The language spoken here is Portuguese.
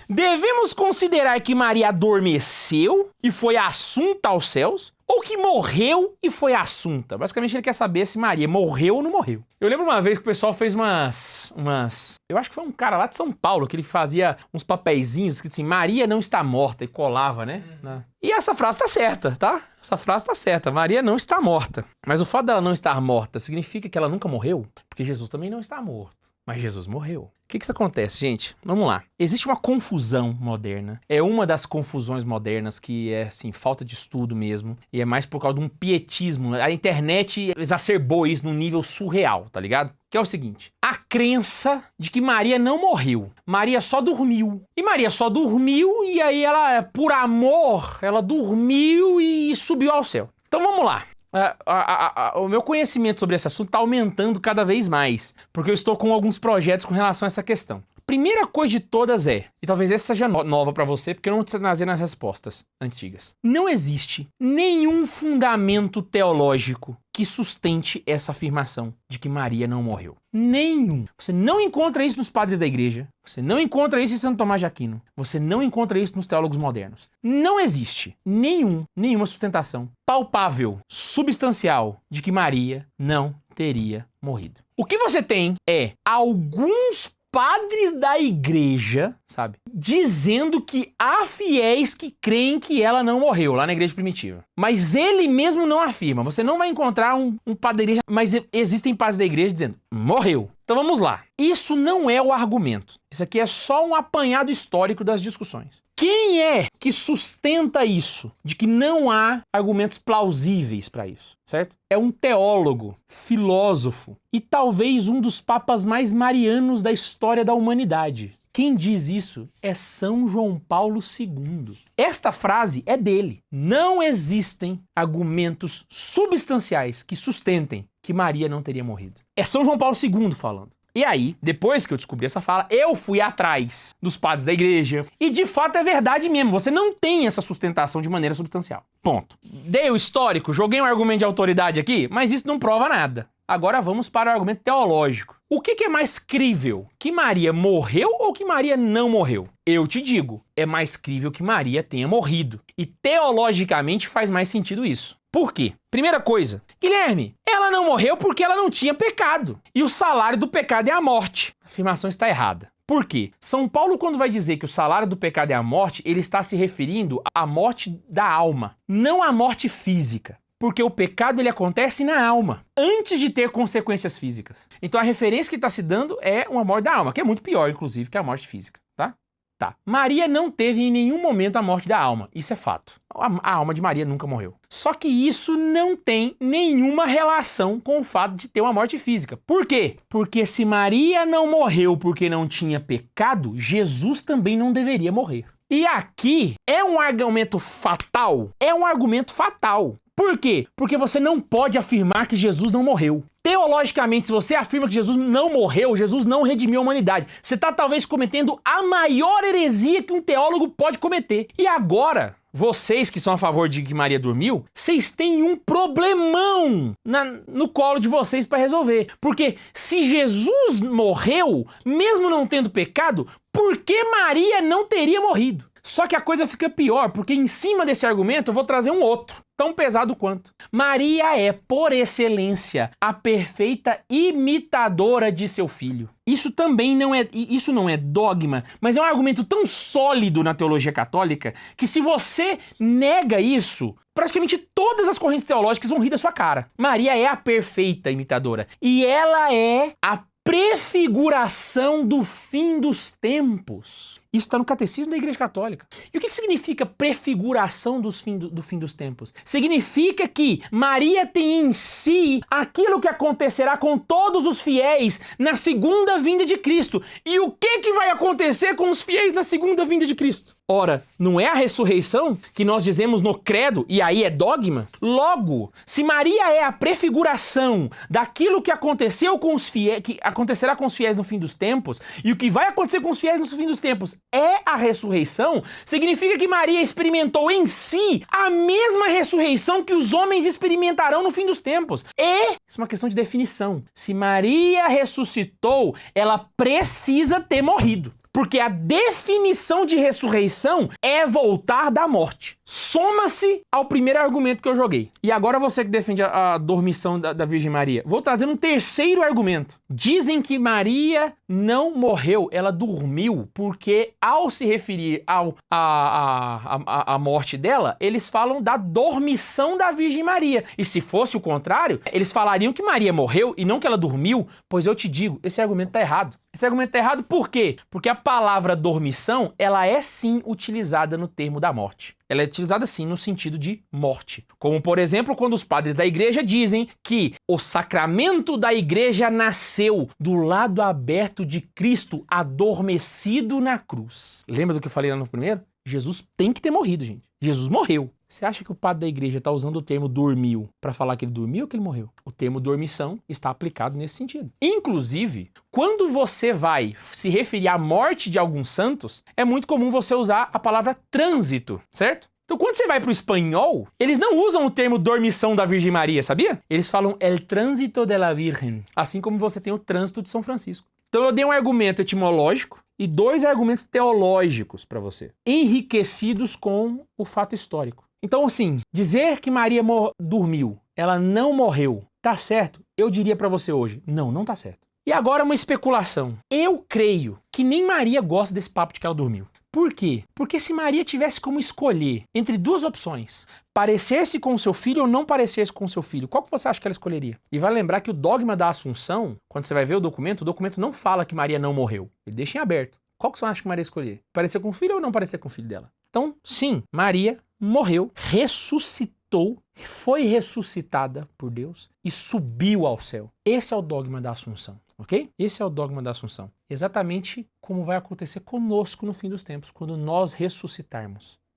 Devemos considerar que Maria adormeceu e foi assunta aos céus, ou que morreu e foi assunta? Basicamente ele quer saber se Maria morreu ou não morreu. Eu lembro uma vez que o pessoal fez umas... Eu acho que foi um cara lá de São Paulo que ele fazia uns papeizinhos escrito assim, Maria não está morta, e colava, né? E essa frase tá certa, tá? Essa frase tá certa, Maria não está morta. Mas o fato dela não estar morta significa que ela nunca morreu? Porque Jesus também não está morto. Mas Jesus morreu. O que acontece, gente? Vamos lá. Existe uma confusão moderna. É uma das confusões modernas que é, assim, falta de estudo mesmo. E é mais por causa de um pietismo. A internet exacerbou isso num nível surreal, tá ligado? Que é o seguinte. A crença de que Maria não morreu. Maria só dormiu. E Maria só dormiu e aí ela, por amor, ela dormiu e subiu ao céu. Então vamos lá. O meu conhecimento sobre esse assunto está aumentando cada vez mais, porque eu estou com alguns projetos com relação a essa questão. Primeira coisa de todas é, e talvez essa seja nova para você, porque eu não estou trazendo as respostas antigas. Não existe nenhum fundamento teológico que sustente essa afirmação de que Maria não morreu. Nenhum. Você não encontra isso nos padres da igreja, você não encontra isso em Santo Tomás de Aquino, você não encontra isso nos teólogos modernos. Não existe nenhuma sustentação palpável, substancial, de que Maria não teria morrido. O que você tem é alguns padres da igreja, sabe, dizendo que há fiéis que creem que ela não morreu, lá na igreja primitiva. Mas ele mesmo não afirma. Você não vai encontrar um padre da igreja, mas existem padres da igreja dizendo, morreu. Então vamos lá. Isso não é o argumento. Isso aqui é só um apanhado histórico das discussões. Quem é que sustenta isso? De que não há argumentos plausíveis para isso, certo? É um teólogo, filósofo e talvez um dos papas mais marianos da história da humanidade. Quem diz isso é São João Paulo II. Esta frase é dele. Não existem argumentos substanciais que sustentem que Maria não teria morrido. É São João Paulo II falando. E aí, depois que eu descobri essa fala, eu fui atrás dos padres da igreja. E de fato é verdade mesmo, você não tem essa sustentação de maneira substancial. Ponto. Dei o histórico, joguei um argumento de autoridade aqui, mas isso não prova nada. Agora vamos para o argumento teológico. O que é mais crível? Que Maria morreu ou que Maria não morreu? Eu te digo, é mais crível que Maria tenha morrido. E teologicamente faz mais sentido isso. Por quê? Primeira coisa, Guilherme, ela não morreu porque ela não tinha pecado. E o salário do pecado é a morte. A afirmação está errada. Por quê? São Paulo, quando vai dizer que o salário do pecado é a morte, ele está se referindo à morte da alma, não à morte física. Porque o pecado ele acontece na alma, antes de ter consequências físicas. Então a referência que está se dando é uma morte da alma, que é muito pior, inclusive, que a morte física, tá? Tá. Maria não teve em nenhum momento a morte da alma, isso é fato. A alma de Maria nunca morreu. Só que isso não tem nenhuma relação com o fato de ter uma morte física. Por quê? Porque se Maria não morreu porque não tinha pecado, Jesus também não deveria morrer. E aqui é um argumento fatal. É um argumento fatal. Por quê? Porque você não pode afirmar que Jesus não morreu. Teologicamente, se você afirma que Jesus não morreu, Jesus não redimiu a humanidade. Você está talvez cometendo a maior heresia que um teólogo pode cometer. E agora, vocês que são a favor de que Maria dormiu, vocês têm um problemão no colo de vocês para resolver. Porque se Jesus morreu, mesmo não tendo pecado, por que Maria não teria morrido? Só que a coisa fica pior, porque em cima desse argumento eu vou trazer um outro, tão pesado quanto. Maria é, por excelência, a perfeita imitadora de seu filho. Isso não é dogma, mas é um argumento tão sólido na teologia católica que se você nega isso, praticamente todas as correntes teológicas vão rir da sua cara. Maria é a perfeita imitadora e ela é a prefiguração do fim dos tempos. Isso está no Catecismo da Igreja Católica. E o que significa prefiguração do fim dos tempos? Significa que Maria tem em si aquilo que acontecerá com todos os fiéis na segunda vinda de Cristo. E o que vai acontecer com os fiéis na segunda vinda de Cristo? Ora, não é a ressurreição que nós dizemos no credo, e aí é dogma? Logo, se Maria é a prefiguração daquilo que aconteceu com os fiéis, que acontecerá com os fiéis no fim dos tempos, e o que vai acontecer com os fiéis no fim dos tempos é a ressurreição, significa que Maria experimentou em si a mesma ressurreição que os homens experimentarão no fim dos tempos. Isso é uma questão de definição. Se Maria ressuscitou, ela precisa ter morrido. Porque a definição de ressurreição é voltar da morte. Soma-se ao primeiro argumento que eu joguei. E agora você que defende a dormição da Virgem Maria. Vou trazer um terceiro argumento. Dizem que Maria não morreu, ela dormiu, porque ao se referir à morte dela, eles falam da dormição da Virgem Maria. E se fosse o contrário, eles falariam que Maria morreu e não que ela dormiu, pois eu te digo, esse argumento está errado. Esse argumento está errado por quê? Porque a palavra dormição, ela é sim utilizada no termo da morte. Ela é utilizada sim no sentido de morte. Como, por exemplo, quando os padres da igreja dizem que o sacramento da igreja nasceu do lado aberto de Cristo adormecido na cruz. Lembra do que eu falei lá no primeiro? Jesus tem que ter morrido, gente. Jesus morreu. Você acha que o padre da igreja está usando o termo dormiu para falar que ele dormiu ou que ele morreu? O termo dormição está aplicado nesse sentido. Inclusive, quando você vai se referir à morte de alguns santos, é muito comum você usar a palavra trânsito, certo? Então, quando você vai para o espanhol, eles não usam o termo dormição da Virgem Maria, sabia? Eles falam el tránsito de la Virgen, assim como você tem o trânsito de São Francisco. Então, eu dei um argumento etimológico e 2 argumentos teológicos para você, enriquecidos com o fato histórico. Então, assim, dizer que Maria dormiu, ela não morreu, tá certo? Eu diria para você hoje, não tá certo. E agora uma especulação. Eu creio que nem Maria gosta desse papo de que ela dormiu. Por quê? Porque se Maria tivesse como escolher entre 2 opções, parecer-se com seu filho ou não parecer-se com seu filho, qual que você acha que ela escolheria? E vai lembrar que o dogma da Assunção, quando você vai ver o documento não fala que Maria não morreu. Ele deixa em aberto. Qual que você acha que Maria escolher? Parecer com o filho ou não parecer com o filho dela? Então, sim, Maria morreu, ressuscitou, foi ressuscitada por Deus e subiu ao céu. Esse é o dogma da Assunção, ok? Esse é o dogma da Assunção. Exatamente como vai acontecer conosco no fim dos tempos, quando nós ressuscitarmos.